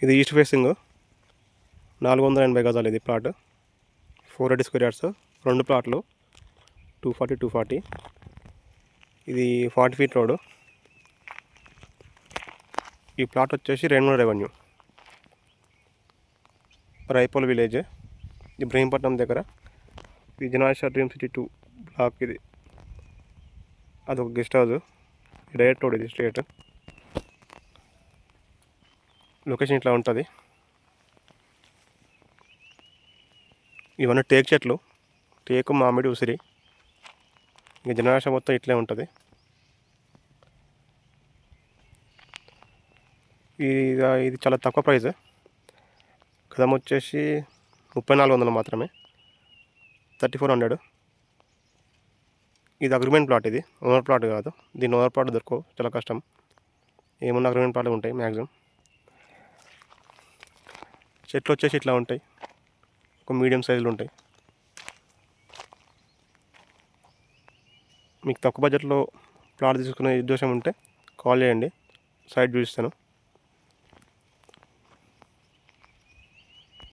ఇది east facing 480 గజాలు. ఇది ప్లాట్ 480 స్క్వేర్ యార్డ్స్, 2 ప్లాట్లు 240. ఇది 40 ఫీట్ రోడ్. ఈ ప్లాట్ వచ్చేసి రేణుగుంట రెవెన్యూ, రైపోల్ విలేజ్, ఇబ్రహీంపట్నం దగ్గర. ఇది జనాశ్వర్ డ్రీమ్ సిటీ 2 బ్లాక్. ఇది అదొక గెస్ట్ హౌస్. డైరెక్ట్ రోడ్, ఇది స్ట్రేట్. లొకేషన్ ఇట్లా ఉంటుంది. ఇవన్నీ టేక్ చెట్లు, టేకు, మామిడి, ఉసిరి. ఇంకా జనరేషన్ మొత్తం ఇట్లే ఉంటుంది. ఇది చాలా తక్కువ ప్రైస్. గదం వచ్చేసి 3400 మాత్రమే, 3400. ఇది అగ్రిమెంట్ ప్లాట్. ఇది ఓనర్ ప్లాట్ కాదు. దీని ఓనర్ ప్లాట్ దొరకవు, చాలా కష్టం. ఏమన్నా అగ్రిమెంట్ ప్లాట్లు ఉంటాయి మ్యాక్సిమం. చెట్లు వచ్చేసి ఇట్లా ఉంటాయి, ఒక మీడియం సైజులు ఉంటాయి. మీకు తక్కువ బడ్జెట్లో ప్లాట్ తీసుకునే ఉద్దేశం ఉంటే కాల్ చేయండి, సైట్ చూపిస్తాను.